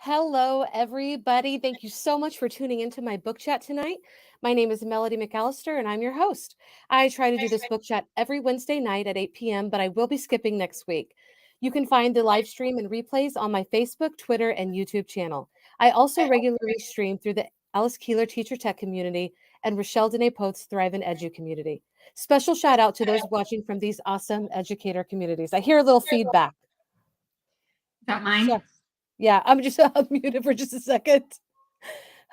Hello, everybody. Thank you so much for tuning into my book chat tonight. My name is Melody McAllister, and I'm your host. I try to do this book chat every Wednesday night at 8 p.m., but I will be skipping next week. You can find the live stream and replays on my Facebook, Twitter, and YouTube channel. I also regularly stream through the Alice Keeler Teacher Tech community and Rochelle Dene Poth's Thrive in Edu community. Special shout out to those watching from these awesome educator communities. I hear a little feedback. Is that mine? So, yeah, I'm just muted for just a second.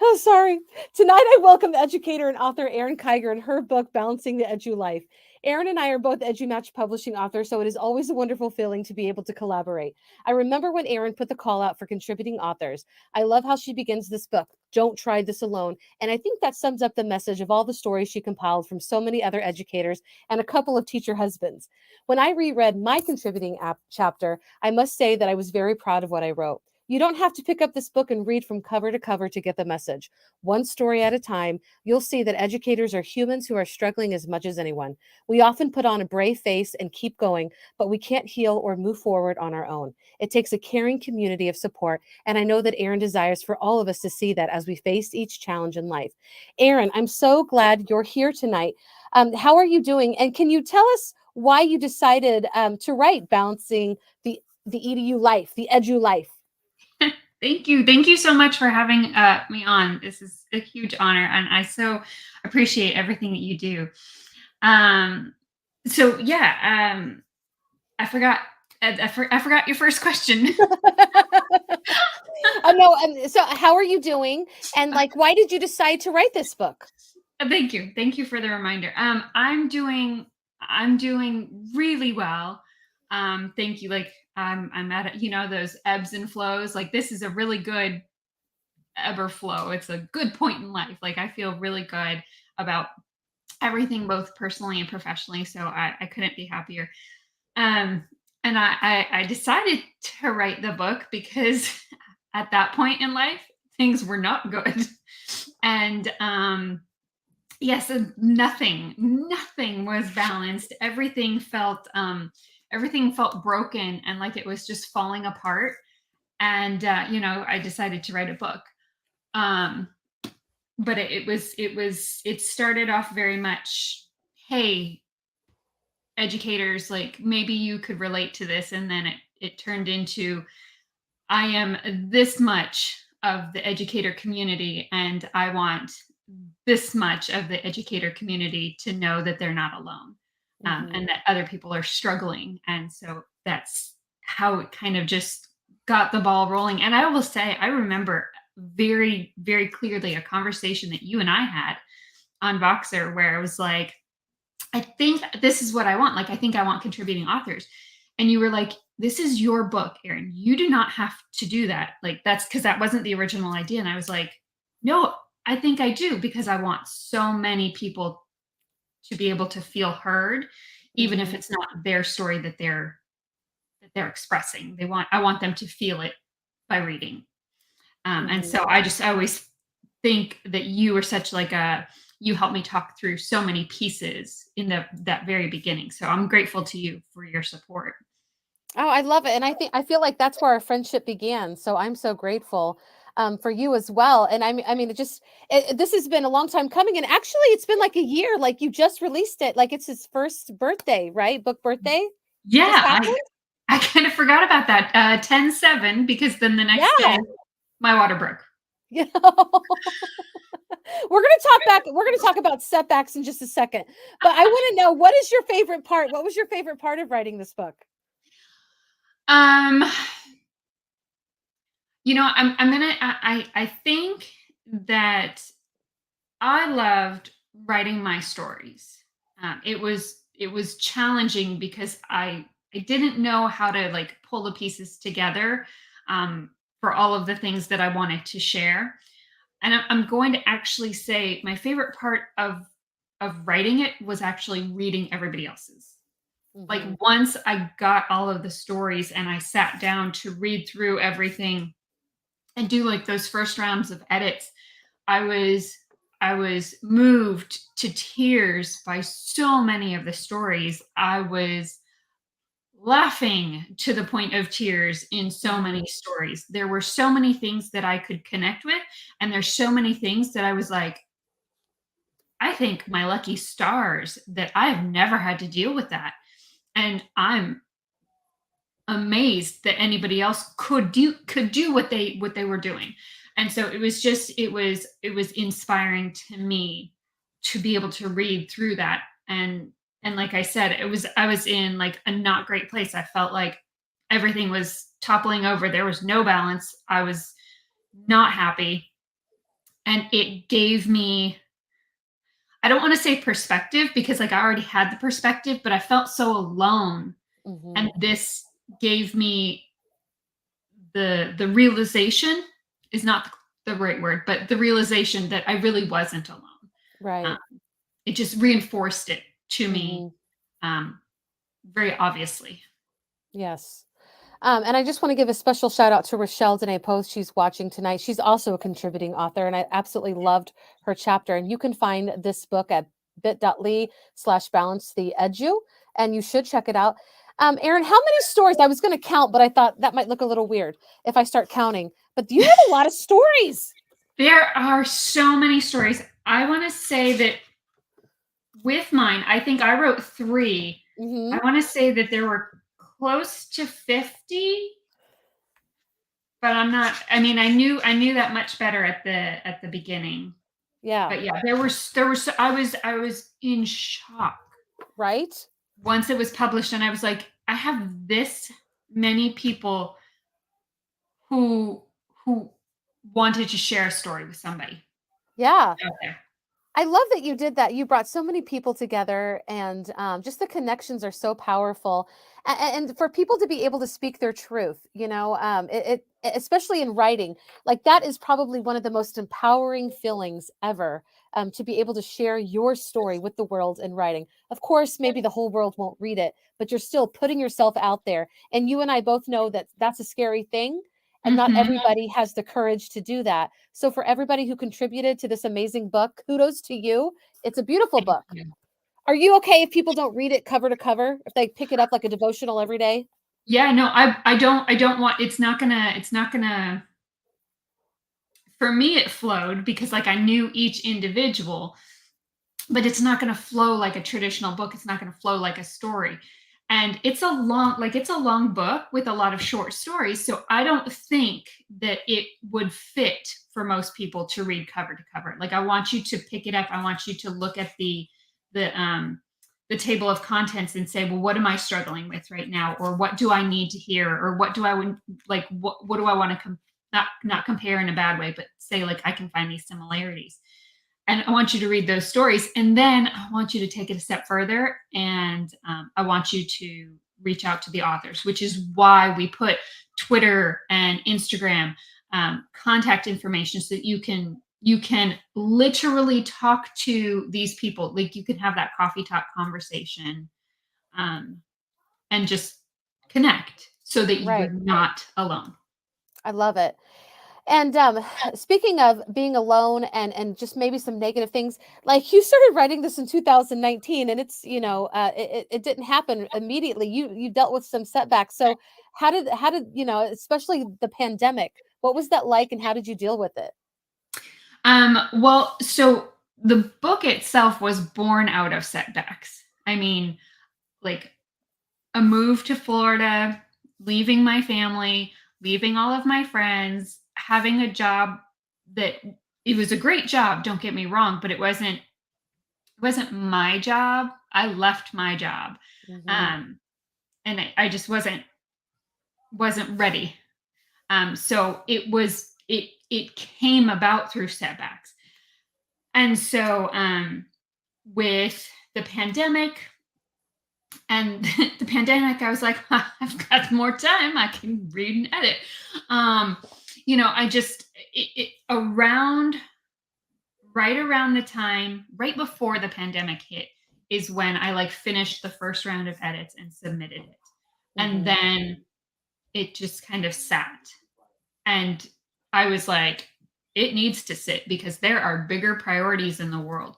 Oh, sorry. Tonight, I welcome educator and author Erin Kiger and her book, Balancing the Edu Life. Erin and I are both EduMatch publishing authors, so it is always a wonderful feeling to be able to collaborate. I remember when Erin put the call out for contributing authors. I love how she begins this book, Don't Try This Alone. And I think that sums up the message of all the stories she compiled from so many other educators and a couple of teacher husbands. When I reread my contributing chapter, I must say that I was very proud of what I wrote. You don't have to pick up this book and read from cover to cover to get the message. One story at a time, you'll see that educators are humans who are struggling as much as anyone. We often put on a brave face and keep going, but we can't heal or move forward on our own. It takes a caring community of support, and I know that Erin desires for all of us to see that as we face each challenge in life. Erin, I'm so glad you're here tonight. How are you doing? And can you tell us why you decided to write Balancing the EDU life, the Edu life? Thank you. Thank you so much for having me on. This is a huge honor, and I so appreciate everything that you do. So yeah, I forgot. I forgot your first question. Oh no. So how are you doing? And like, why did you decide to write this book? Thank you. Thank you for the reminder. I'm doing really well. Thank you. Like I'm at those ebbs and flows. Like this is a really good ever flow. It's a good point in life. Like I feel really good about everything, both personally and professionally. So I couldn't be happier. Um, and I decided to write the book because at that point in life, things were not good. And yes, and nothing was balanced. Everything felt broken and like it was just falling apart. And I decided to write a book. Um, but it started off very much, hey, educators, like maybe you could relate to this, and then it turned into, I am this much of the educator community, and I want this much of the educator community to know that they're not alone, and that other people are struggling. And so that's how it kind of just got the ball rolling. And I will say, I remember very, very clearly a conversation that you and I had on Voxer where I was like, I think this is what I want. Like, I think I want contributing authors. And you were like, this is your book, Erin. You do not have to do that. Like, that's because that wasn't the original idea. And I was like, no, I think I do, because I want so many people to be able to feel heard, even if it's not their story that they're expressing. I want them to feel it by reading. And so I always think that you were such like you helped me talk through so many pieces in that very beginning. So I'm grateful to you for your support. Oh, I love it. And I feel like that's where our friendship began. So I'm so grateful for you as well. And I mean, this has been a long time coming. And actually, it's been like a year. Like you just released it. Like it's his first birthday, right? Book birthday just Yeah, happened. I kind of forgot about that. 10/7, because then the next day Yeah. my water broke. You know? We're gonna talk about setbacks in just a second. But I want to know, what is your favorite part? What was your favorite part of writing this book? Um, I'm gonna. I think that I loved writing my stories. It was challenging because I didn't know how to like pull the pieces together, for all of the things that I wanted to share. And I'm going to actually say my favorite part of writing it was actually reading everybody else's. Like Hmm. once I got all of the stories and I sat down to read through everything and do like those first rounds of edits, I was I was moved to tears by so many of the stories. I was laughing to the point of tears in so many stories. There were so many things that I could connect with, and there's so many things that I was like, I think my lucky stars that I've never had to deal with that. And I'm amazed that anybody else could do what they were doing. And so it was inspiring to me to be able to read through that. And like I said, I was in like a not great place. I felt like everything was toppling over. There was no balance. I was not happy. And it gave me, I don't want to say perspective because like I already had the perspective, but I felt so alone. And this gave me the realization is not the right word, but the realization that I really wasn't alone. Right. It just reinforced it to me very obviously. Yes. And I just want to give a special shout out to Rochelle Danae Post. She's watching tonight. She's also a contributing author, and I absolutely loved her chapter. And you can find this book at bit.ly/balance the edu, and you should check it out. Erin, how many stories? I was going to count, but I thought that might look a little weird if I start counting. But you have a lot of stories. There are so many stories. I want to say that with mine, I think I wrote 3. I want to say that there were close to 50, but I'm not, I mean, I knew that much better at the beginning. Yeah. But yeah, I was in shock. Right? Once it was published and I was like, I have this many people who wanted to share a story with somebody Yeah. out there. I love that you did that. You brought so many people together, and just the connections are so powerful. And for people to be able to speak their truth, especially in writing, like that is probably one of the most empowering feelings ever. To be able to share your story with the world in writing. Of course, maybe the whole world won't read it, but you're still putting yourself out there. And you and I both know that that's a scary thing. And not everybody has the courage to do that. So for everybody who contributed to this amazing book, kudos to you. It's a beautiful book. Are you okay if people don't read it cover to cover? If they pick it up like a devotional every day? Yeah, no, I don't want, it's not gonna, for me it flowed because like I knew each individual, but it's not gonna flow like a traditional book. It's not gonna flow like a story. And it's a long book with a lot of short stories. So I don't think that it would fit for most people to read cover to cover. Like I want you to pick it up. I want you to look at the table of contents and say, well, what am I struggling with right now? Or what do I need to hear? Or what do I like, what do I want to not compare in a bad way, but say like, I can find these similarities. And I want you to read those stories. And then I want you to take it a step further. And I want you to reach out to the authors, which is why we put Twitter and Instagram contact information so that you can literally talk to these people. Like you can have that coffee talk conversation and just connect so that you're not alone. I love it. And speaking of being alone and just maybe some negative things, like you started writing this in 2019, and it's it didn't happen immediately. You dealt with some setbacks. So how did especially the pandemic? What was that like, and how did you deal with it? Well, so the book itself was born out of setbacks. I mean, like a move to Florida, leaving my family, leaving all of my friends, having a job that it was a great job, don't get me wrong, but it wasn't my job. I left my job. And I just wasn't ready. So it came about through setbacks. And so with the pandemic, I was like, I've got more time. I can read and edit. I just right around the time, right before the pandemic hit, is when I like finished the first round of edits and submitted it. And then it just kind of sat. And I was like, it needs to sit because there are bigger priorities in the world.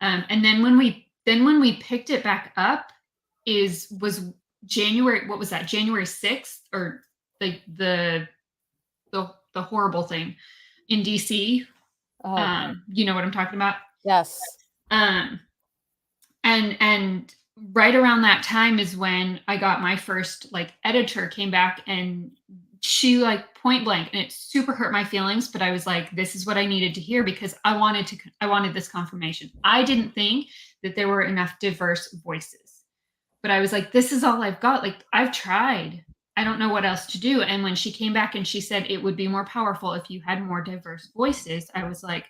And then when we picked it back up was January, what was that? January 6th, or the horrible thing in DC. Oh, You know what I'm talking about? yes. Um, and right around that time is when I got my first like editor came back, and she like point blank, and it super hurt my feelings, but I was like, this is what I needed to hear, because I wanted this confirmation. I didn't think that there were enough diverse voices, but I was like, this is all I've got. Like, I've tried. I don't know what else to do. And when she came back and she said it would be more powerful if you had more diverse voices, I was like,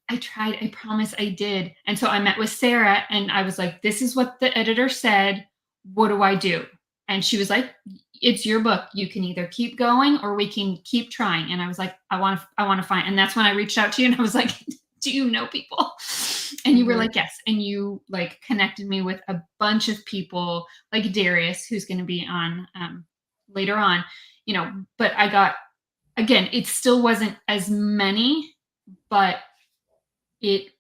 I tried. I promise I did. And so I met with Sarah, and I was like, this is what the editor said. What do I do? And she was like, it's your book. You can either keep going or we can keep trying. And I was like, I want to find. And that's when I reached out to you, and I was like, do you know people? And you were like, yes. And you like connected me with a bunch of people like Darius, who's going to be on later on, but I got, again, it still wasn't as many, but it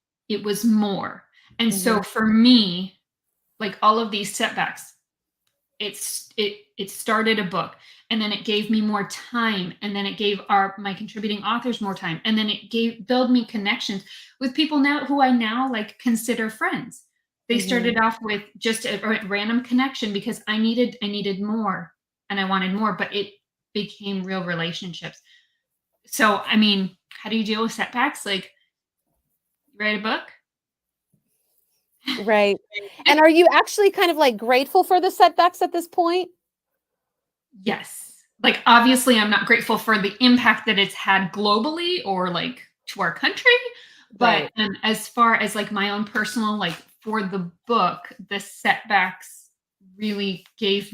was more. And so for me, like all of these setbacks, it started a book, and then it gave me more time, and then it gave my contributing authors more time, and then it build me connections with people now who I now like consider friends. They started off with just a random connection because I needed more, and I wanted more, but it became real relationships. So, I mean, how do you deal with setbacks? Like, you write a book? Right. And are you actually kind of like grateful for the setbacks at this point? Yes. Like, obviously, I'm not grateful for the impact that it's had globally or like to our country. But Right. as far as like my own personal, like for the book, the setbacks really gave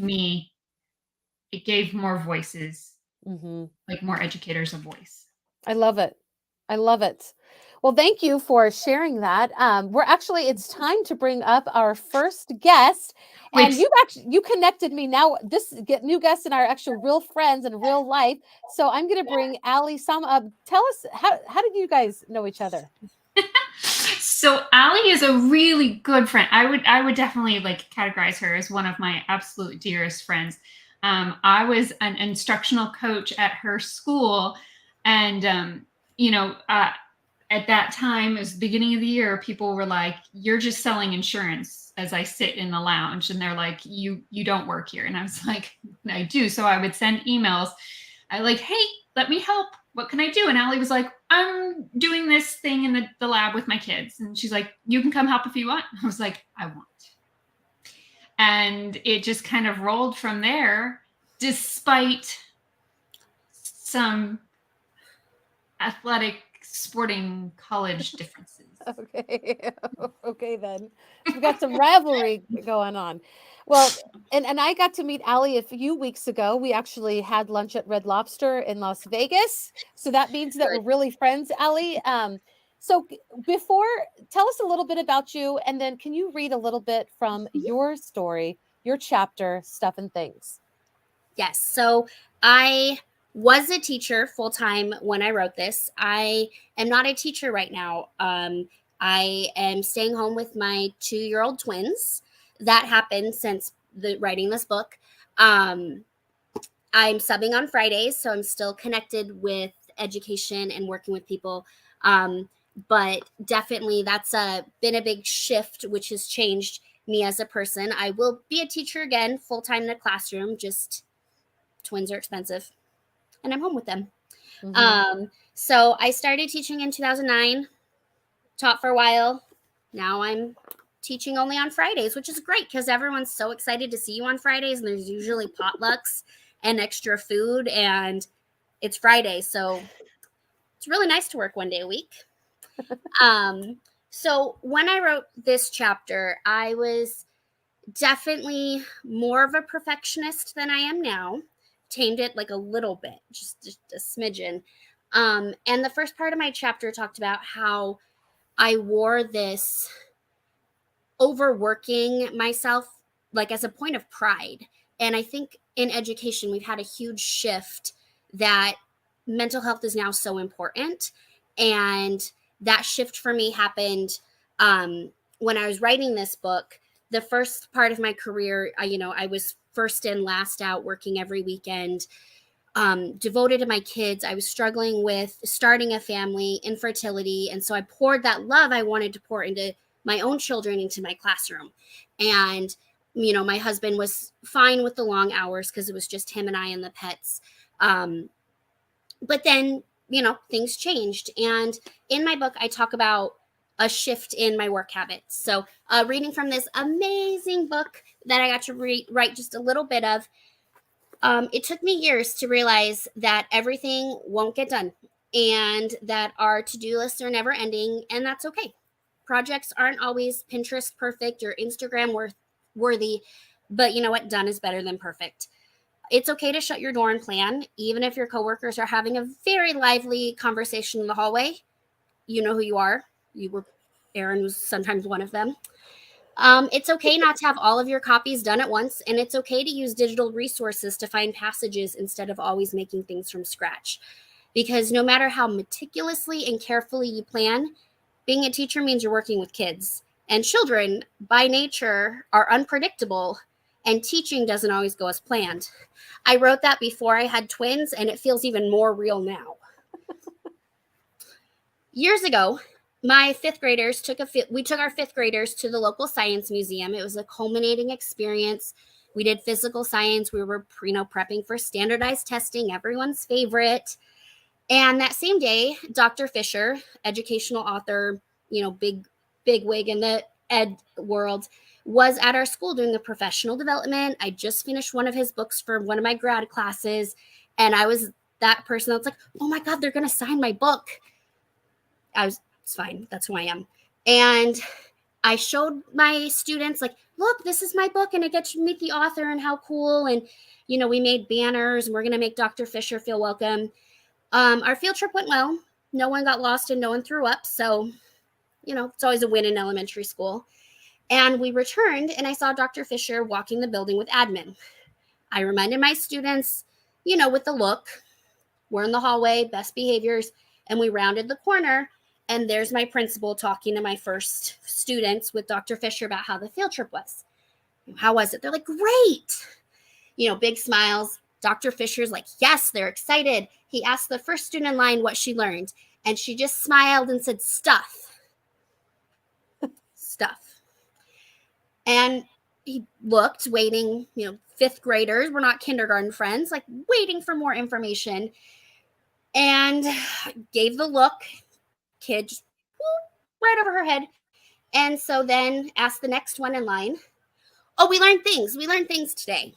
more voices, like more educators a voice. I love it. I love it. Well, thank you for sharing that. It's time to bring up our first guest, and Which you connected me now. New guests and our actual real friends in real life. So I'm going to bring Somma up. Tell us how did you guys know each other? So Allie is a really good friend. I would definitely like categorize her as one of my absolute dearest friends. I was an instructional coach at her school, and at that time, it was the beginning of the year, people were like, "You're just selling insurance." As I sit in the lounge, and they're like, "You don't work here," and I was like, "I do." So I would send emails. I like, "Hey, let me help. What can I do?" And Allie was like, "I'm doing this thing in the lab with my kids." And she's like, "You can come help if you want." I was like, "I want." And it just kind of rolled from there, despite some athletic sporting college differences. Okay. Okay, then. We got some rivalry going on. Well, and I got to meet Allie a few weeks ago. We actually had lunch at Red Lobster in Las Vegas. So that means that we're really friends, Allie. Before, tell us a little bit about you, and then can you read a little bit from your story, your chapter, Stuff and Things? Yes. So I was a teacher full time when I wrote this. I am not a teacher right now. I am staying home with my 2-year-old twins. That happened since writing this book. I'm subbing on Fridays, so I'm still connected with education and working with people. But definitely that's been a big shift, which has changed me as a person. I will be a teacher again, full time in a classroom, just twins are expensive and I'm home with them. So I started teaching in 2009, taught for a while. Now I'm teaching only on Fridays, which is great because everyone's so excited to see you on Fridays, and there's usually potlucks and extra food, and it's Friday. So it's really nice to work one day a week. So when I wrote this chapter, I was definitely more of a perfectionist than I am now. Tamed it like a little bit, just a smidgen. And the first part of my chapter talked about how I wore this overworking myself like as a point of pride. And I think in education, we've had a huge shift that mental health is now so important. And that shift for me happened when I was writing this book. The first part of my career, I was first in, last out, working every weekend, devoted to my kids. I was struggling with starting a family, infertility. And so I poured that love I wanted to pour into my own children into my classroom. And, you know, my husband was fine with the long hours because it was just him and I and the pets. But then, you know, things changed. And in my book, I talk about a shift in my work habits. So reading from this amazing book that I got to write just a little bit of, it took me years to realize that everything won't get done and that our to-do lists are never ending, and that's okay. Projects aren't always Pinterest perfect or Instagram worthy, but you know what? Done is better than perfect. It's okay to shut your door and plan, even if your coworkers are having a very lively conversation in the hallway. You know who you are. Erin was sometimes one of them. It's okay not to have all of your copies done at once, and it's okay to use digital resources to find passages instead of always making things from scratch. Because no matter how meticulously and carefully you plan, being a teacher means you're working with kids. And children, by nature, are unpredictable, and teaching doesn't always go as planned. I wrote that before I had twins, and it feels even more real now. Years ago, my fifth graders we took our fifth graders to the local science museum. It was a culminating experience. We did physical science. We were prepping for standardized testing, everyone's favorite. And that same day, Dr. Fisher, educational author, you know, big wig in the ed world, was at our school doing a professional development. I just finished one of his books for one of my grad classes. And I was that person that's like, oh my God, they're going to sign my book. It's fine. That's who I am. And I showed my students, like, look, this is my book, and I get to meet the author and how cool. And, you know, we made banners, and we're going to make Dr. Fisher feel welcome. Our field trip went well. No one got lost and no one threw up. So, you know, it's always a win in elementary school. And we returned, and I saw Dr. Fisher walking the building with admin. I reminded my students, you know, with the look, we're in the hallway, best behaviors, and we rounded the corner. And there's my principal talking to my first students with Dr. Fisher about how the field trip was. How was it? They're like, great. You know, big smiles. Dr. Fisher's like, yes, they're excited. He asked the first student in line what she learned. And she just smiled and said, stuff. Stuff. And he looked, waiting, you know, fifth graders. We're not kindergarten friends, like waiting for more information. And gave the look. Kid just right over her head. And so then asked the next one in line, oh, we learned things today.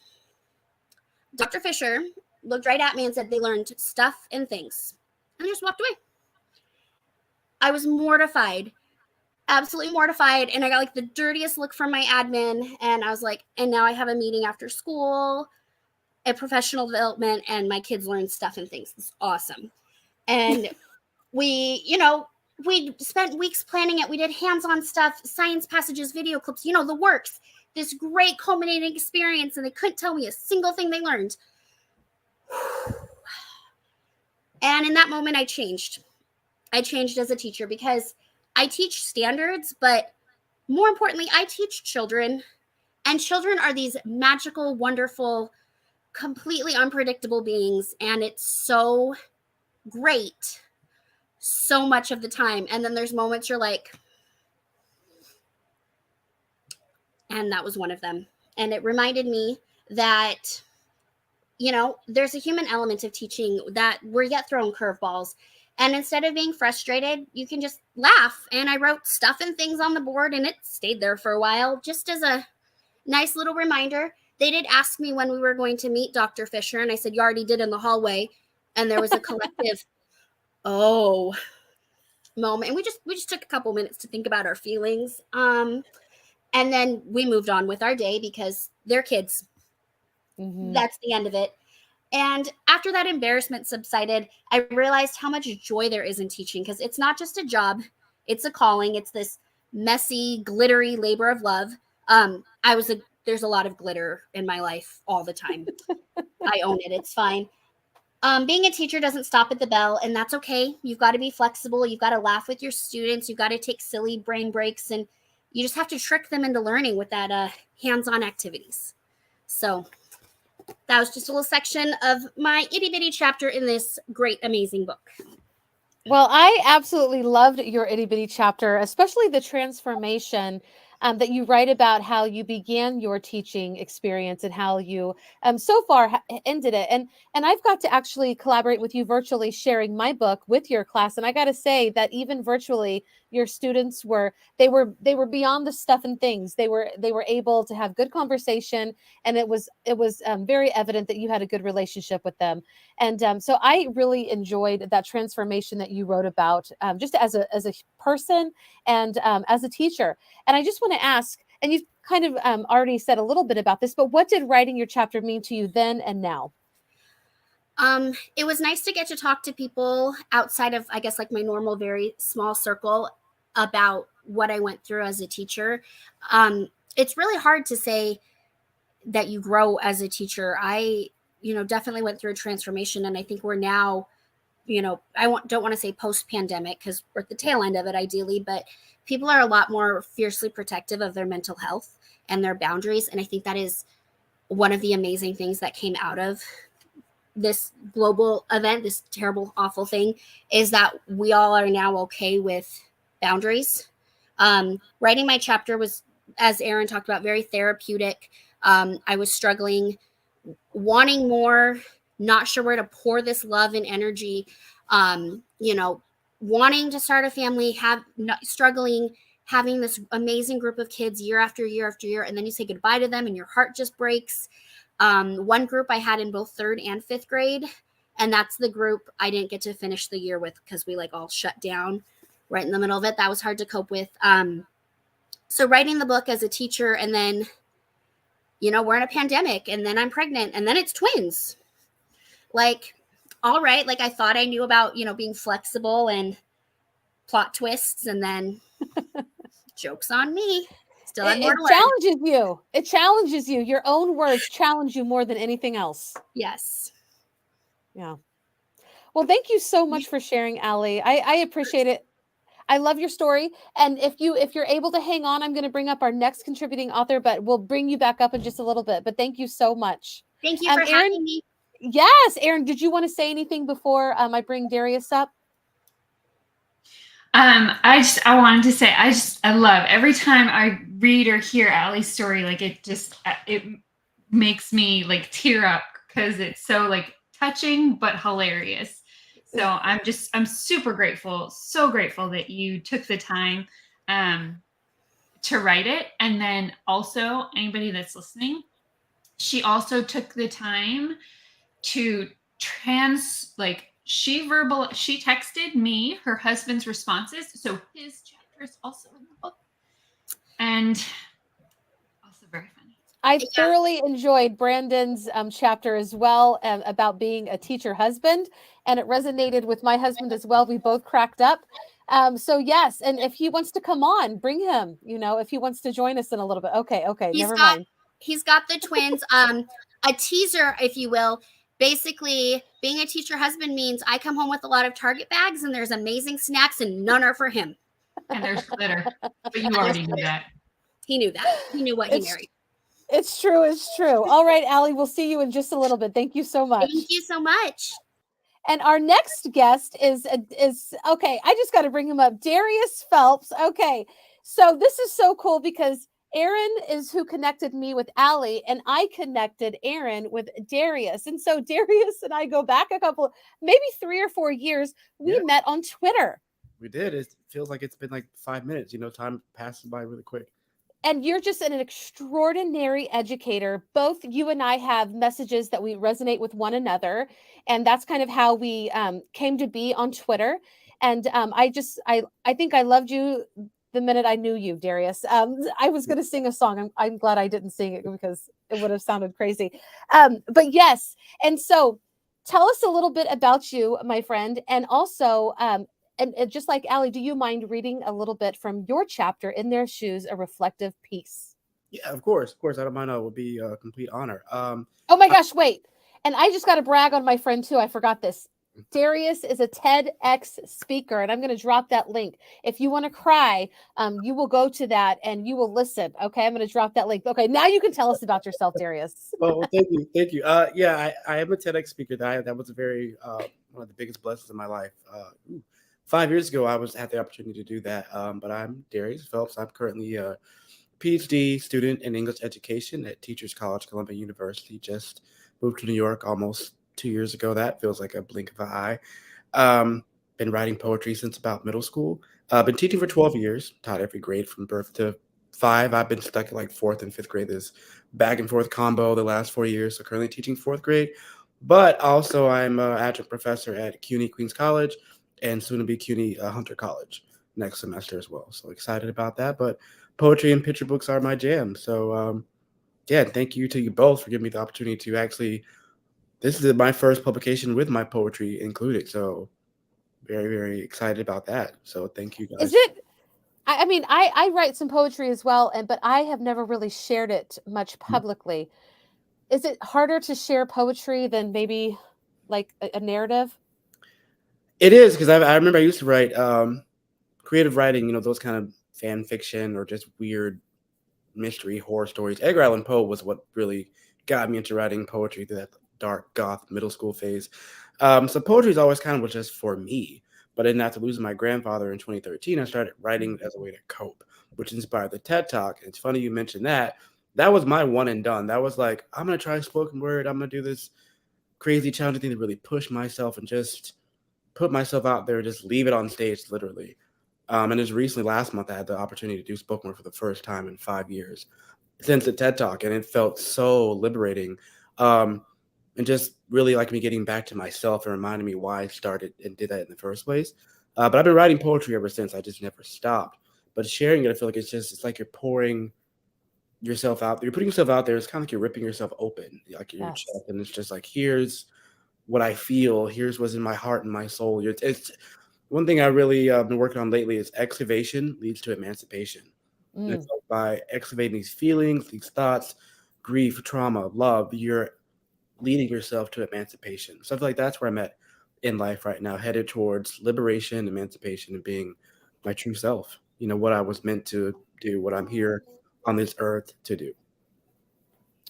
Dr. Fisher looked right at me and said they learned stuff and things, and just walked away. I was mortified, absolutely mortified. And I got like the dirtiest look from my admin. And I was like, and now I have a meeting after school, a professional development, and my kids learn stuff and things. It's awesome. And we spent weeks planning it. We did hands-on stuff, science passages, video clips, you know, the works, this great culminating experience. And they couldn't tell me a single thing they learned. And in that moment, I changed. I changed as a teacher because I teach standards, but more importantly, I teach children. And children are these magical, wonderful, completely unpredictable beings. And it's so great so much of the time. And then there's moments you're like, and that was one of them. And it reminded me that, you know, there's a human element of teaching that we get thrown curveballs. And instead of being frustrated, you can just laugh. And I wrote stuff and things on the board, and it stayed there for a while, just as a nice little reminder. They did ask me when we were going to meet Dr. Fisher, and I said, you already did in the hallway. And there was a collective oh moment. And we just took a couple minutes to think about our feelings. And then we moved on with our day because they're kids. Mm-hmm. That's the end of it. And after that embarrassment subsided, I realized how much joy there is in teaching, because it's not just a job, it's a calling. It's this messy, glittery labor of love. There's a lot of glitter in my life all the time. I own it. It's fine. Being a teacher doesn't stop at the bell, and that's okay. You've got to be flexible. You've got to laugh with your students. You've got to take silly brain breaks, and you just have to trick them into learning with that hands-on activities. So that was just a little section of my itty bitty chapter in this great, amazing book. Well, I absolutely loved your itty bitty chapter, especially the transformation that you write about how you began your teaching experience and how you so far ended it. And I've got to actually collaborate with you virtually, sharing my book with your class. And I got to say that even virtually, your students were beyond the stuff and things. They were able to have good conversation, and it was very evident that you had a good relationship with them. And so I really enjoyed that transformation that you wrote about, just as a person and as a teacher. And I just want to ask, and you've kind of already said a little bit about this, but what did writing your chapter mean to you then and now? It was nice to get to talk to people outside of, I guess, like my normal, very small circle about what I went through as a teacher. It's really hard to say that you grow as a teacher. I, definitely went through a transformation, and I think we're now, don't want to say post-pandemic because we're at the tail end of it ideally, but people are a lot more fiercely protective of their mental health and their boundaries. And I think that is one of the amazing things that came out of this global event, this terrible, awful thing, is that we all are now okay with boundaries. Writing my chapter was, as Erin talked about, very therapeutic. I was struggling, wanting more, not sure where to pour this love and energy, wanting to start a family, struggling, having this amazing group of kids year after year after year, and then you say goodbye to them and your heart just breaks. One group I had in both 3rd and 5th grade, and that's the group I didn't get to finish the year with because we all shut down right in the middle of it. That was hard to cope with. So writing the book as a teacher, and then, we're in a pandemic, and then I'm pregnant, and then it's twins. All right, I thought I knew about, being flexible and plot twists, and then joke's on me. Still have more to learn. It challenges you. Your own words challenge you more than anything else. Yes. Yeah. Well, thank you so much for sharing, Allie. I appreciate it. I love your story. And if you're able to hang on, I'm going to bring up our next contributing author, but we'll bring you back up in just a little bit. But thank you so much. Thank you for having me. Yes, Erin, did you want to say anything before I bring Darius up? I wanted to say, I love every time I read or hear Allie's story, it makes me tear up because it's so touching, but hilarious. So I'm super grateful, so grateful that you took the time, to write it. And then also anybody that's listening, she also took the time to she texted me her husband's responses. So his chapter is also in the book. And also very funny. I thoroughly enjoyed Brandon's chapter as well, about being a teacher husband. And it resonated with my husband as well. We both cracked up. So yes. And if he wants to come on, bring him, if he wants to join us in a little bit. Okay. Never mind. He's got the twins. A teaser, if you will. Basically, being a teacher husband means I come home with a lot of Target bags and there's amazing snacks and none are for him. And there's glitter. But you already knew that. He knew that. He knew what he married. It's true. All right, Allie, we'll see you in just a little bit. Thank you so much. Thank you so much. And our next guest is okay, I just got to bring him up. Darius Phelps. Okay. So this is so cool because Erin is who connected me with Allie, and I connected Erin with Darius. And so Darius and I go back maybe 3 or 4 years. We met on Twitter. We did. It feels like it's been 5 minutes. Time passes by really quick. And you're just an extraordinary educator. Both you and I have messages that we resonate with one another. And that's kind of how we came to be on Twitter. And I think I loved you the minute I knew you, Darius. I was going to sing a song. I'm glad I didn't sing it because it would have sounded crazy. But yes. And so tell us a little bit about you, my friend. And also, and just like Allie, do you mind reading a little bit from your chapter, In Their Shoes, a reflective piece? Yeah, of course. I don't mind. It would be a complete honor. Oh my gosh, wait. And I just got to brag on my friend too. I forgot this. Darius is a TEDx speaker, and I'm going to drop that link. If you want to cry, you will go to that and you will listen. Okay, I'm going to drop that link. Okay, now you can tell us about yourself, Darius. Well, thank you, thank you. Yeah, I am a TEDx speaker. That was a very one of the biggest blessings in my life. 5 years ago, I had the opportunity to do that. But I'm Darius Phelps. I'm currently a PhD student in English education at Teachers College, Columbia University. Just moved to New York almost 2 years ago. That feels like a blink of an eye. Been writing poetry since about middle school. Been teaching for 12 years, taught every grade from birth to 5. I've been stuck at like 4th and 5th grade, this back and forth combo the last 4 years. So currently teaching 4th grade, but also I'm an adjunct professor at CUNY Queens College and soon to be CUNY Hunter College next semester as well. So excited about that. But poetry and picture books are my jam. So yeah, thank you to you both for giving me the opportunity to actually. This is my first publication with my poetry included. So very, very excited about that. So thank you Is guys. it? I mean, I write some poetry as well, but I have never really shared it much publicly. Is it harder to share poetry than maybe like a narrative? It is because I remember I used to write creative writing, those kind of fan fiction or just weird mystery horror stories. Edgar Allan Poe was what really got me into writing poetry through that dark goth middle school phase. So poetry is always kind of was just for me. But then after losing my grandfather in 2013, I started writing as a way to cope, which inspired the TED Talk. It's funny you mentioned that. That was my one and done. That was like, I'm going to try spoken word. I'm going to do this crazy challenging thing to really push myself and just put myself out there, just leave it on stage, literally. And just recently, last month, I had the opportunity to do spoken word for the first time in 5 years since the TED Talk, and it felt so liberating. And just really like me getting back to myself and reminding me why I started and did that in the first place. But I've been writing poetry ever since. I just never stopped. But sharing it, I feel like it's like you're pouring yourself out there. You're putting yourself out there. It's kind of like you're ripping yourself open, like in your Yes. chest. And it's just like, here's what I feel. Here's what's in my heart and my soul. It's one thing I really been working on lately is excavation leads to emancipation. And it's like by excavating these feelings, these thoughts, grief, trauma, love, you're leading yourself to emancipation. So I feel like that's where I'm at in life right now, headed towards liberation, emancipation, and being my true self. What I was meant to do, what I'm here on this earth to do.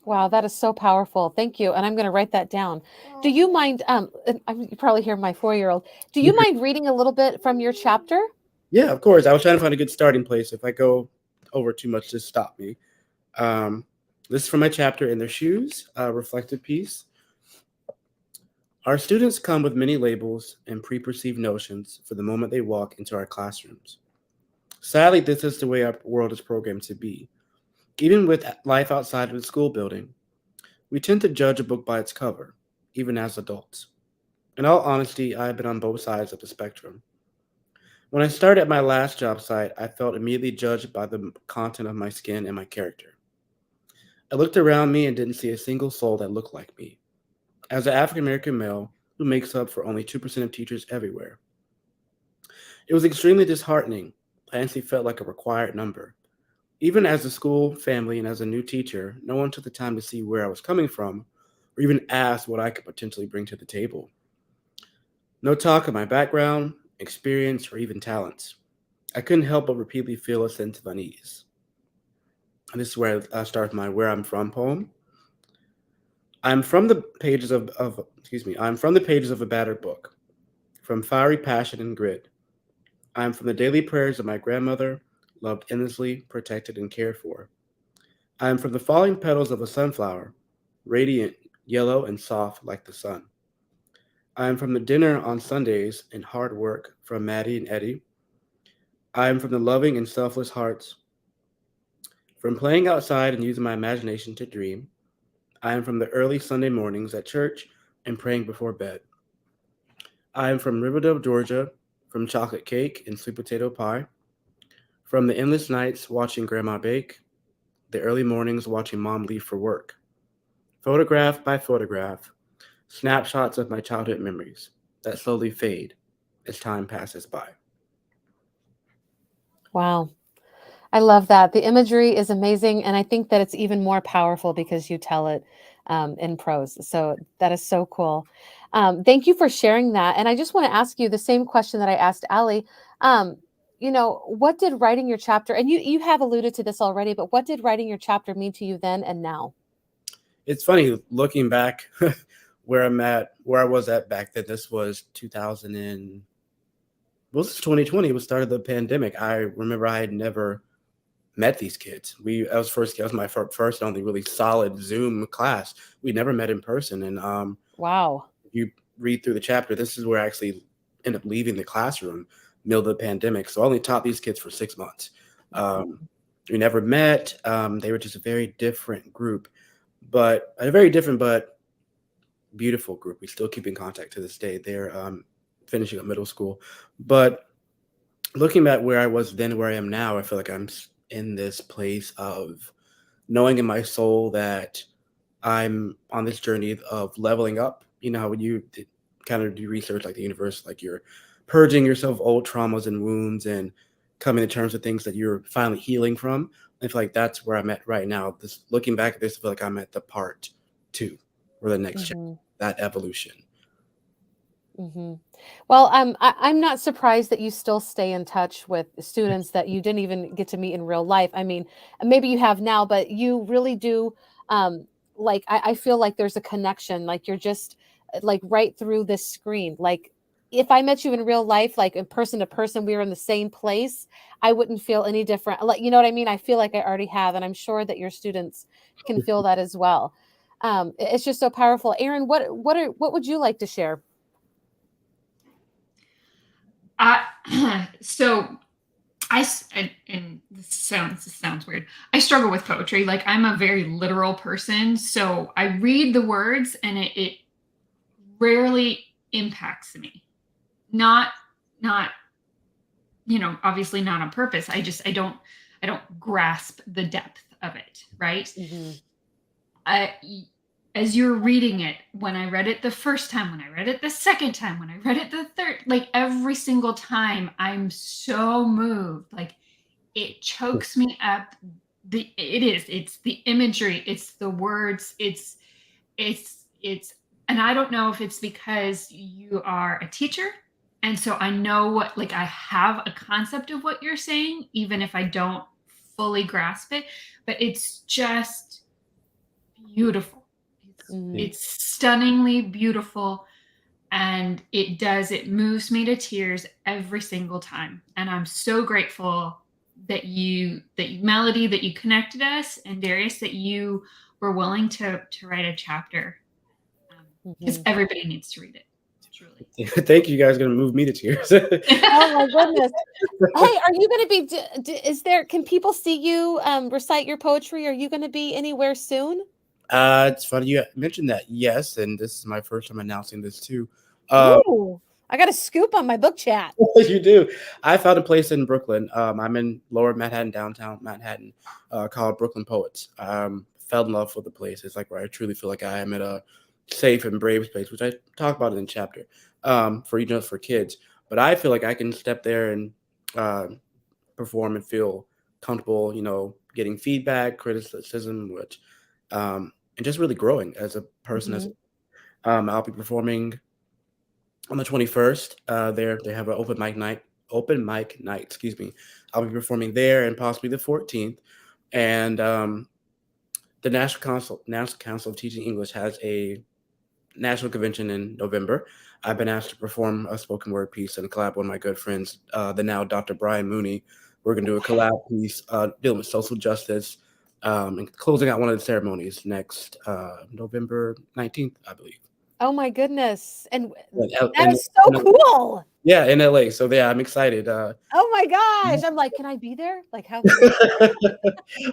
Wow, that is so powerful. Thank you. And I'm going to write that down. Do you mind, you probably hear my 4-year-old. Do you mind reading a little bit from your chapter? Yeah, of course. I was trying to find a good starting place. If I go over too much, just stop me. This is from my chapter In Their Shoes, reflective piece. Our students come with many labels and preperceived notions for the moment they walk into our classrooms. Sadly, this is the way our world is programmed to be. Even with life outside of the school building, we tend to judge a book by its cover, even as adults. In all honesty, I have been on both sides of the spectrum. When I started at my last job site, I felt immediately judged by the content of my skin and my character. I looked around me and didn't see a single soul that looked like me. As an African American male who makes up for only 2% of teachers everywhere, it was extremely disheartening. I honestly felt like a required number. Even as a school family and as a new teacher, no one took the time to see where I was coming from or even ask what I could potentially bring to the table. No talk of my background, experience, or even talents. I couldn't help but repeatedly feel a sense of unease. And this is where I start my Where I'm From poem. I'm from the pages of a battered book, from fiery passion and grit. I am from the daily prayers of my grandmother, loved endlessly, protected, and cared for. I am from the falling petals of a sunflower, radiant, yellow, and soft like the sun. I am from the dinner on Sundays and hard work from Maddie and Eddie. I am from the loving and selfless hearts, from playing outside and using my imagination to dream. I am from the early Sunday mornings at church and praying before bed. I am from Riverdale, Georgia, from chocolate cake and sweet potato pie, from the endless nights watching Grandma bake, the early mornings watching Mom leave for work. Photograph by photograph, snapshots of my childhood memories that slowly fade as time passes by. Wow. I love that. The imagery is amazing. And I think that it's even more powerful because you tell it. in prose. So that is so cool. Thank you for sharing that. And I just want to ask you the same question that I asked Allie. What did writing your chapter, and you have alluded to this already, but what did writing your chapter mean to you then and now? It's funny looking back where I was at back then. This was 2020. It was start of the pandemic. I remember I had never met these kids. That was my first and only really solid Zoom class. We never met in person. And wow. If you read through the chapter, this is where I actually ended up leaving the classroom middle of the pandemic. So I only taught these kids for 6 months. We never met. They were just a very different group, but a very different but beautiful group. We still keep in contact to this day. They're finishing up middle school. But looking at where I was then, where I am now, I feel like I'm in this place of knowing in my soul that I'm on this journey of leveling up. You know, when you kind of do research like the universe, like you're purging yourself of old traumas and wounds and coming to terms with things that you're finally healing from. I feel like that's where I'm at right now. This looking back at this, I feel like I'm at the part 2 or the next chapter, that evolution. Well, I'm not surprised that you still stay in touch with students that you didn't even get to meet in real life. I mean, maybe you have now, but you really do. I feel like there's a connection, like you're just like right through this screen. Like if I met you in real life, like in person to person, we were in the same place, I wouldn't feel any different. Like, you know what I mean? I feel like I already have, and I'm sure that your students can feel that as well. It's just so powerful. Erin, what would you like to share? And this sounds weird. I struggle with poetry. Like I'm a very literal person. So I read the words and it rarely impacts me. Not, obviously not on purpose. I don't grasp the depth of it. Right. As you're reading it, when I read it the first time, when I read it the second time, when I read it the third, like every single time, I'm so moved. Like it chokes me up. It's the imagery, it's the words, it's, and I don't know if it's because you are a teacher. And so I know I have a concept of what you're saying, even if I don't fully grasp it, but it's just beautiful. It's stunningly beautiful, and it moves me to tears every single time. And I'm so grateful that Melody, that you connected us, and Darius, that you were willing to write a chapter, because everybody needs to read it. Truly. Thank you. You guys are going to move me to tears. Oh my goodness. Hey, are you going to be, can people see you recite your poetry? Are you going to be anywhere soon? It's funny you mentioned that. Yes, and this is my first time announcing this too. Ooh, I got a scoop on my book chat. You do. I found a place in Brooklyn. I'm in Lower Manhattan, downtown Manhattan, called Brooklyn Poets. Fell in love with the place. It's like where I truly feel like I am at a safe and brave space, which I talk about in the chapter. For kids, but I feel like I can step there and perform and feel comfortable. Getting feedback, criticism, which. And just really growing as a person. I'll be performing on the 21st. They have an open mic night. Excuse me. I'll be performing there, and possibly the 14th. And the National Council of Teaching English has a national convention in November. I've been asked to perform a spoken word piece and collab with one of my good friends, the now Dr. Brian Mooney. We're going to do a collab piece dealing with social justice. And closing out one of the ceremonies next November 19th, I believe. Oh my goodness. And that is so cool. Yeah, in LA. So yeah, I'm excited. Oh my gosh. I'm like, can I be there? Like how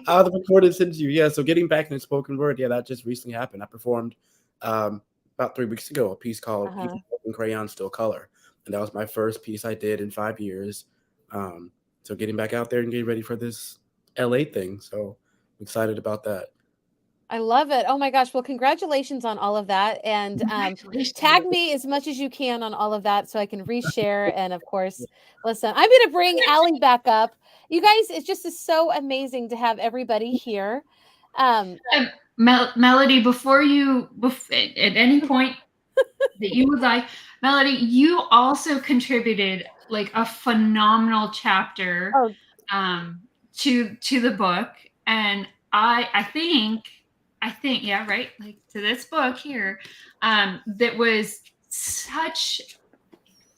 I'll have recorded since you. Yeah. So getting back in the spoken word, yeah, that just recently happened. I performed about 3 weeks ago a piece called Even Crayon Still Color. And that was my first piece I did in 5 years. So getting back out there and getting ready for this LA thing. So excited about that. I love it. Oh my gosh. Well, congratulations on all of that. And tag me as much as you can on all of that so I can reshare. And of course, listen, I'm going to bring Allie back up. You guys, it's just so amazing to have everybody here. Melody, at any point that you would like, Melody, you also contributed like a phenomenal chapter Oh, to the book, and I think yeah, right, like to this book here, that was such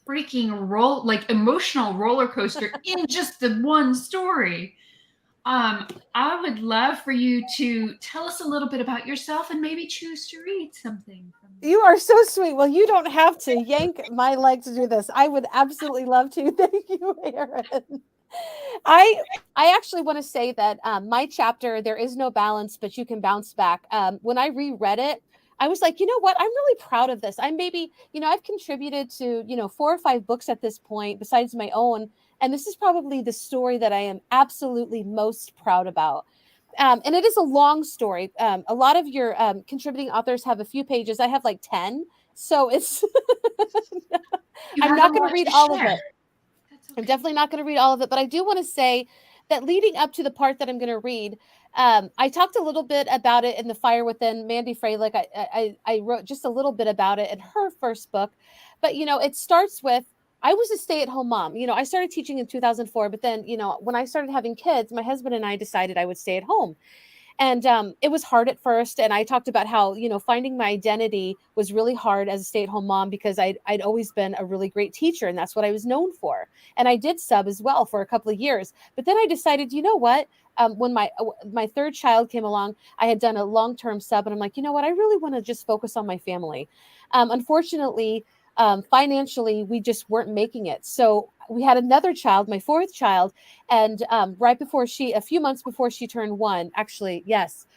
freaking emotional roller coaster in just the one story. I would love for you to tell us a little bit about yourself and maybe choose to read something from this. you are so sweet. Well, you don't have to yank my leg to do this. I would absolutely love to. Thank you, Erin. I I actually want to say that my chapter, There Is No Balance, but You Can Bounce Back. When I reread it, I was like, you know what? I'm really proud of this. I'm maybe, I've contributed to, 4 or 5 books at this point besides my own. And this is probably the story that I am absolutely most proud about. And it is a long story. A lot of your contributing authors have a few pages. I have like 10. So it's, You I'm have not a going lot to read to all of share. it. That's I'm okay. definitely not going to read all of it, but I do want to say that leading up to the part that I'm going to read, I talked a little bit about it in The Fire Within. Mandy Freilich, I wrote just a little bit about it in her first book, but it starts with I was a stay-at-home mom. I started teaching in 2004, but then when I started having kids, my husband and I decided I would stay at home. And it was hard at first. And I talked about how, finding my identity was really hard as a stay-at-home mom because I'd always been a really great teacher and that's what I was known for. And I did sub as well for a couple of years. But then I decided, you know what? When my third child came along, I had done a long-term sub and I'm like, you know what? I really want to just focus on my family. Unfortunately, financially, we just weren't making it. So we had another child, my fourth child, and a few months before she turned 1, actually, yes,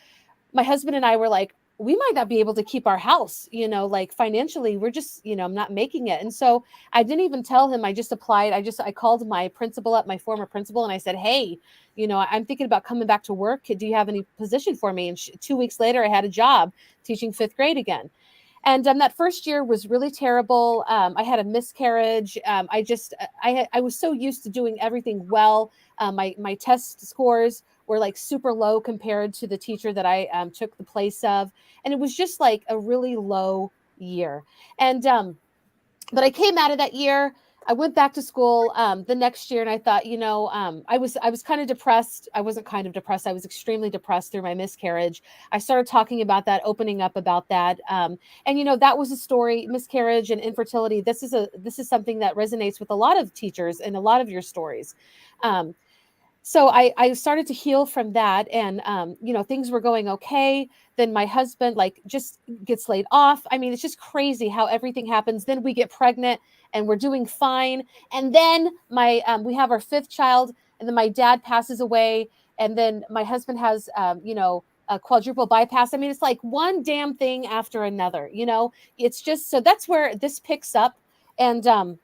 my husband and I were like, we might not be able to keep our house, like financially, we're just, I'm not making it. And so I didn't even tell him. I just applied. I called my principal up, my former principal, and I said, hey, I'm thinking about coming back to work. Do you have any position for me? And 2 weeks later, I had a job teaching 5th grade again. And that first year was really terrible. I had a miscarriage. I was so used to doing everything well. My test scores were like super low compared to the teacher that I took the place of, and it was just like a really low year. And but I came out of that year. I went back to school the next year, and I thought, I was kind of depressed. I wasn't kind of depressed. I was extremely depressed through my miscarriage. I started talking about that, opening up about that, and that was a story. Miscarriage and infertility. This is something that resonates with a lot of teachers and a lot of your stories. Um, so I started to heal from that, and things were going okay. Then my husband like just gets laid off. I mean, it's just crazy how everything happens. Then we get pregnant and we're doing fine, and then my we have our 5th child, and then my dad passes away, and then my husband has a quadruple bypass. I mean, it's like one damn thing after another. It's just, so that's where this picks up. And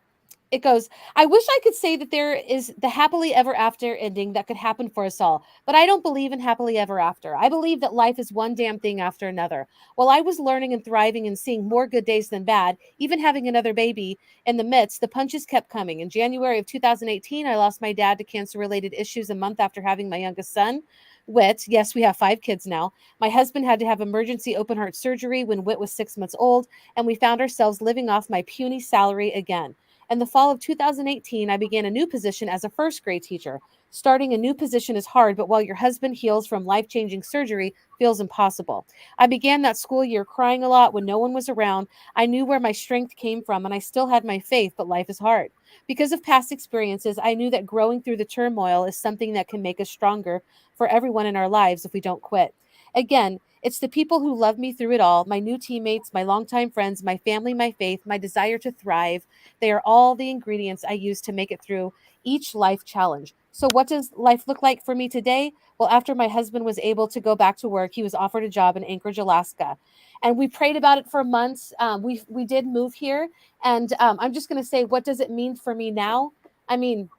it goes, I wish I could say that there is the happily ever after ending that could happen for us all, but I don't believe in happily ever after. I believe that life is one damn thing after another. While I was learning and thriving and seeing more good days than bad, even having another baby in the midst, the punches kept coming. In January of 2018, I lost my dad to cancer-related issues a month after having my youngest son. Whit, yes, we have 5 kids now. My husband had to have emergency open heart surgery when Whit was 6 months old, and we found ourselves living off my puny salary again. In the fall of 2018, I began a new position as a 1st grade teacher. Starting a new position is hard, but while your husband heals from life-changing surgery, feels impossible. I began that school year crying a lot when no one was around. I knew where my strength came from, and I still had my faith, but life is hard. Because of past experiences, I knew that growing through the turmoil is something that can make us stronger for everyone in our lives if we don't quit. Again, it's the people who love me through it all, my new teammates, my longtime friends, my family, my faith, my desire to thrive. They are all the ingredients I use to make it through each life challenge. So, what does life look like for me today? Well, after my husband was able to go back to work, he was offered a job in Anchorage, Alaska, and we prayed about it for months. We did move here, and I'm just going to say, what does it mean for me now? I mean,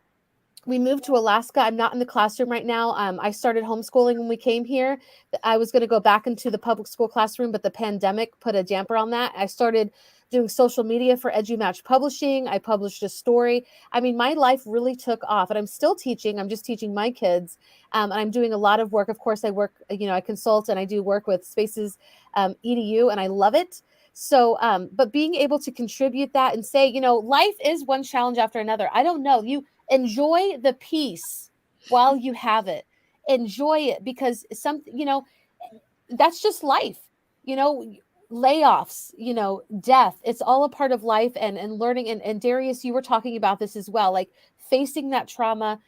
we moved to Alaska. I'm not in the classroom right now. I started homeschooling when we came here. I was going to go back into the public school classroom, but the pandemic put a damper on that. I started doing social media for EduMatch Publishing. I published a story. I mean, my life really took off, and I'm still teaching. I'm just teaching my kids, and I'm doing a lot of work. Of course, I work, I consult and I do work with Spaces EDU, and I love it. So, but being able to contribute that and say, life is one challenge after another. I don't know. You enjoy the peace while you have it. Enjoy it, because that's just life, layoffs, death. It's all a part of life and learning. And Darius, you were talking about this as well, like facing that trauma,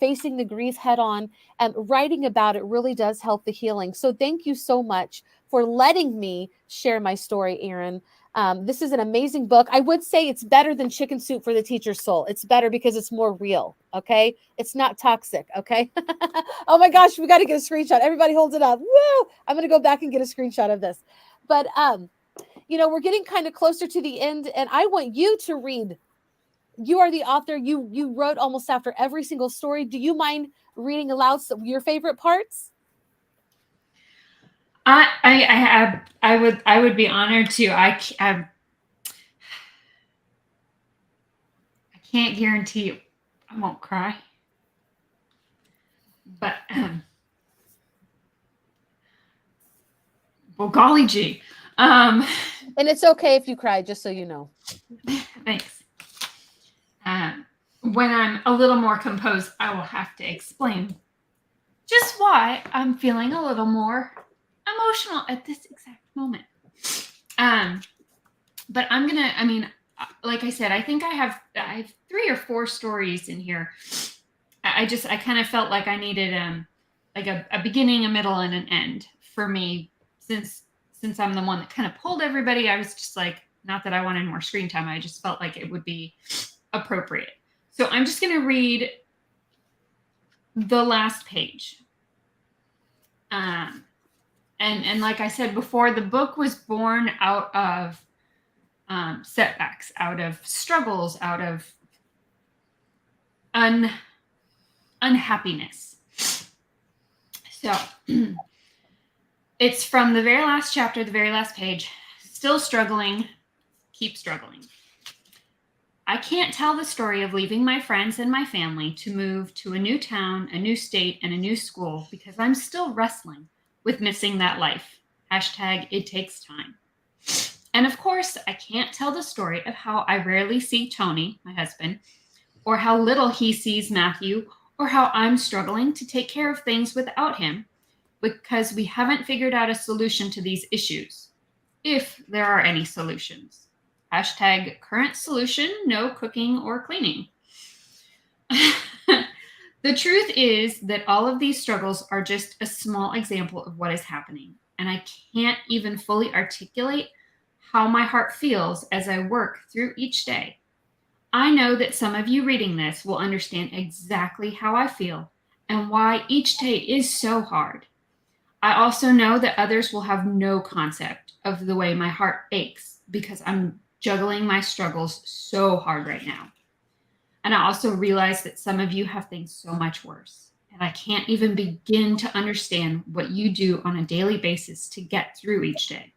facing the grief head on, and writing about it really does help the healing. So thank you so much for letting me share my story, Erin. This is an amazing book. I would say it's better than Chicken Soup for the Teacher's Soul. It's better because it's more real. Okay. It's not toxic. Okay. Oh my gosh, we got to get a screenshot. Everybody holds it up. Woo! I'm going to go back and get a screenshot of this. But, we're getting kind of closer to the end, and I want you to read. You are the author. You wrote almost after every single story. Do you mind reading aloud your favorite parts? I would be honored to. I can't guarantee I won't cry, but well, golly gee, and it's okay if you cry, just so you know. Thanks. When I'm a little more composed, I will have to explain just why I'm feeling a little more emotional at this exact moment. But like I said, I think I have 3 or 4 stories in here. I kind of felt like I needed like a beginning, a middle, and an end for me, since I'm the one that kind of pulled everybody. I was just like, not that I wanted more screen time, I just felt like it would be appropriate. So I'm just going to read the last page. And like I said before, the book was born out of setbacks, out of struggles, out of unhappiness. So it's from the very last chapter, the very last page. Still struggling, keep struggling. I can't tell the story of leaving my friends and my family to move to a new town, a new state, and a new school because I'm still wrestling with missing that life. #it takes time. And of course, I can't tell the story of how I rarely see Tony, my husband, or how little he sees Matthew, or how I'm struggling to take care of things without him because we haven't figured out a solution to these issues, if there are any solutions. #current solution, no cooking or cleaning. The truth is that all of these struggles are just a small example of what is happening, and I can't even fully articulate how my heart feels as I work through each day. I know that some of you reading this will understand exactly how I feel and why each day is so hard. I also know that others will have no concept of the way my heart aches because I'm juggling my struggles so hard right now. And I also realize that some of you have things so much worse, and I can't even begin to understand what you do on a daily basis to get through each day.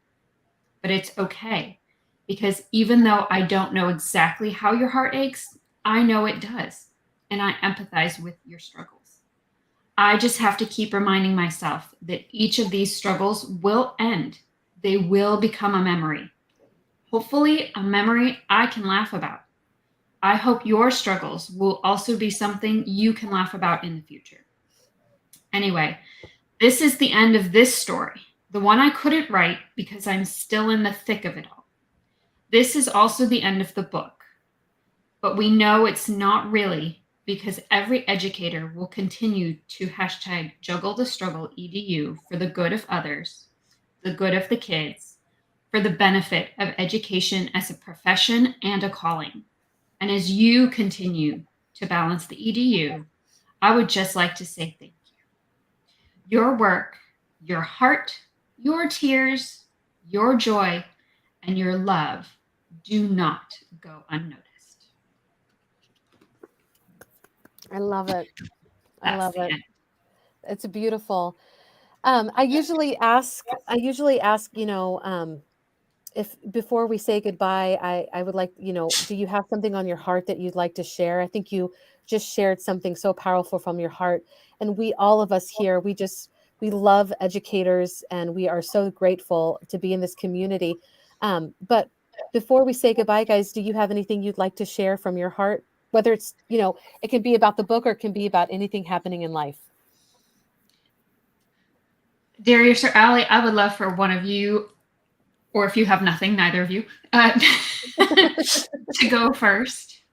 But it's okay, because even though I don't know exactly how your heart aches, I know it does, and I empathize with your struggles. I just have to keep reminding myself that each of these struggles will end. They will become a memory. Hopefully, a memory I can laugh about. I hope your struggles will also be something you can laugh about in the future. Anyway, this is the end of this story, the one I couldn't write because I'm still in the thick of it all. This is also the end of the book, but we know it's not really, because every educator will continue to #juggle the struggle EDU for the good of others, the good of the kids, for the benefit of education as a profession and a calling. And as you continue to balance the EDU, I would just like to say thank you. Your work, your heart, your tears, your joy, and your love do not go unnoticed. I love it. I That's love the it. end. It's beautiful. I usually ask, if before we say goodbye, I would like, do you have something on your heart that you'd like to share? I think you just shared something so powerful from your heart. And all of us here, we love educators and we are so grateful to be in this community. But before we say goodbye, guys, do you have anything you'd like to share from your heart? Whether it's, it can be about the book or it can be about anything happening in life. Darius or Allie, I would love for one of you, or if you have nothing, neither of you, to go first.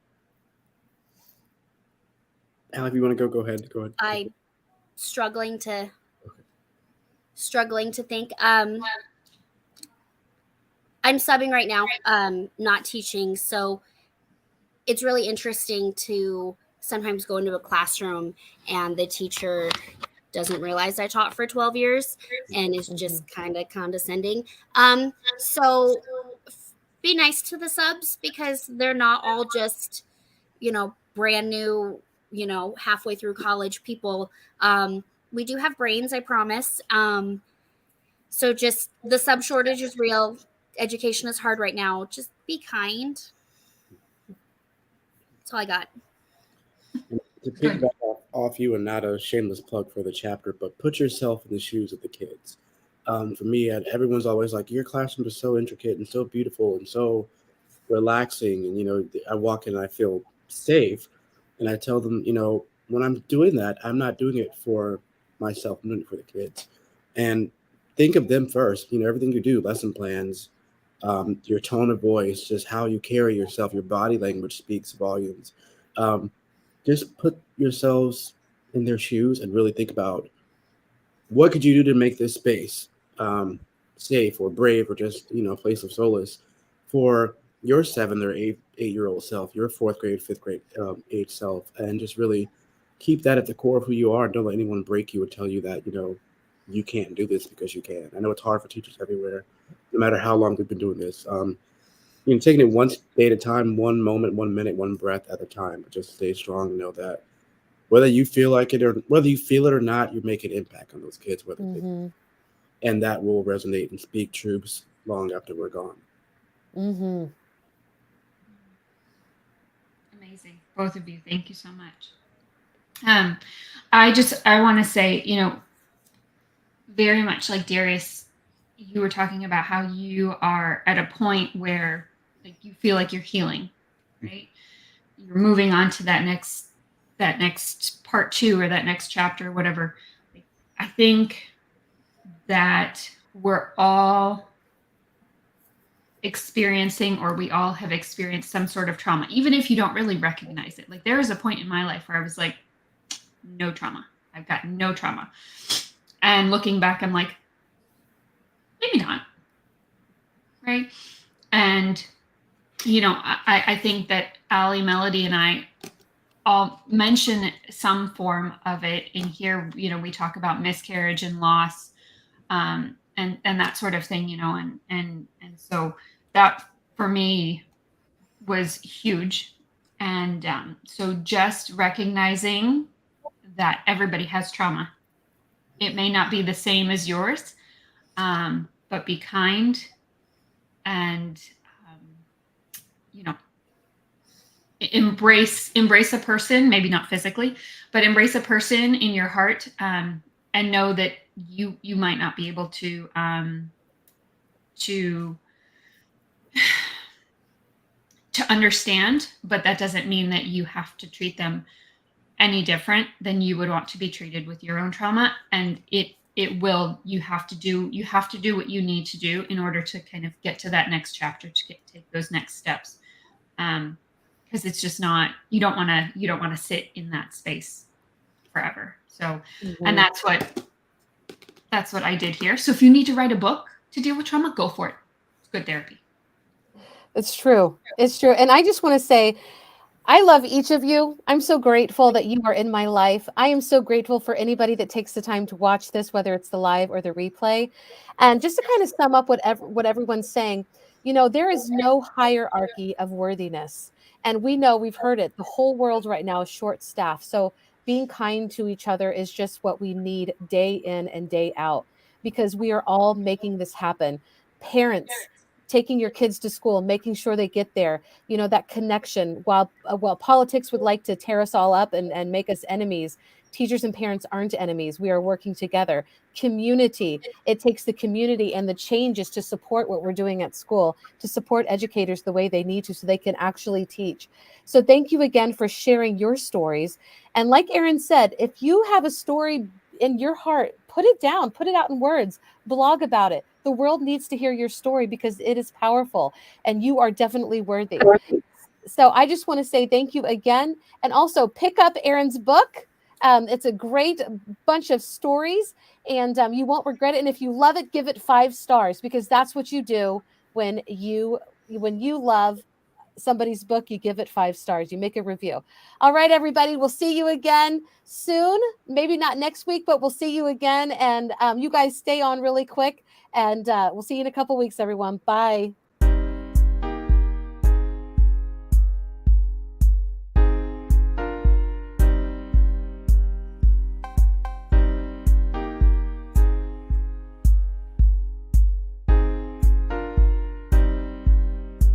Allie, if you want to go ahead. Go ahead. I'm struggling to think. I'm subbing right now, not teaching. So it's really interesting to sometimes go into a classroom and the teacher doesn't realize I taught for 12 years and is just kind of condescending. So be nice to the subs because they're not all just, brand new, halfway through college people. We do have brains, I promise. So just the sub shortage is real. Education is hard right now. Just be kind. That's all I got. To piggyback off you, and not a shameless plug for the chapter, but put yourself in the shoes of the kids. For me, everyone's always like, your classroom is so intricate and so beautiful and so relaxing. And, I walk in and I feel safe. And I tell them, when I'm doing that, I'm not doing it for myself. I'm doing it for the kids. And think of them first. Everything you do, lesson plans, your tone of voice, just how you carry yourself, your body language speaks volumes. Just put yourselves in their shoes and really think about what could you do to make this space safe or brave or just, a place of solace for your 7 or 8-year-old self, your 4th grade, 5th grade age self, and just really keep that at the core of who you are. Don't let anyone break you or tell you that, you can't do this because you can. I know it's hard for teachers everywhere, no matter how long we've been doing this. Taking it one day at a time, one moment, 1 minute, one breath at a time. But just stay strong and know that whether you feel like it or whether you feel it or not, you're making an impact on those kids. And that will resonate and speak truths long after we're gone. Amazing, both of you. Thank you so much. I want to say, very much like Darius, you were talking about how you are at a point where you feel like you're healing, right? You're moving on to that next part 2 or that next chapter, whatever. I think that we're all experiencing, or we all have experienced some sort of trauma, even if you don't really recognize it. Like there was a point in my life where I was like, no trauma. I've got no trauma. And looking back, I'm like, maybe not. Right. And, I think that Allie, Melody, and I all mention some form of it in here. We talk about miscarriage and loss, and that sort of thing, and so that for me was huge. And so just recognizing that everybody has trauma. It may not be the same as yours, but be kind and, embrace a person, maybe not physically, but embrace a person in your heart, and know that you might not be able to understand, but that doesn't mean that you have to treat them any different than you would want to be treated with your own trauma. And you have to do what you need to do in order to kind of get to that next chapter, to take those next steps. Because it's just not, you don't want to sit in that space forever. So, and that's what I did here. So if you need to write a book to deal with trauma, go for it. It's good therapy. It's true. It's true. And I just want to say, I love each of you. I'm so grateful that you are in my life. I am so grateful for anybody that takes the time to watch this, whether it's the live or the replay. And just to kind of sum up what everyone's saying, there is no hierarchy of worthiness. And we've heard it. The whole world right now is short staffed. So being kind to each other is just what we need day in and day out, because we are all making this happen. Parents, taking your kids to school, making sure they get there, that connection. While politics would like to tear us all up and make us enemies, teachers and parents aren't enemies. We are working together. Community, it takes the community and the changes to support what we're doing at school, to support educators the way they need to so they can actually teach. So thank you again for sharing your stories. And like Erin said, if you have a story in your heart, put it down, put it out in words, blog about it. The world needs to hear your story because it is powerful and you are definitely worthy. So I just want to say thank you again. And also pick up Erin's book. It's a great bunch of stories and you won't regret it. And if you love it, give it 5 stars, because that's what you do when you love somebody's book. You give it 5 stars, you make a review. All right, everybody, we'll see you again soon. Maybe not next week, but we'll see you again. And you guys stay on really quick, and we'll see you in a couple weeks, everyone. Bye.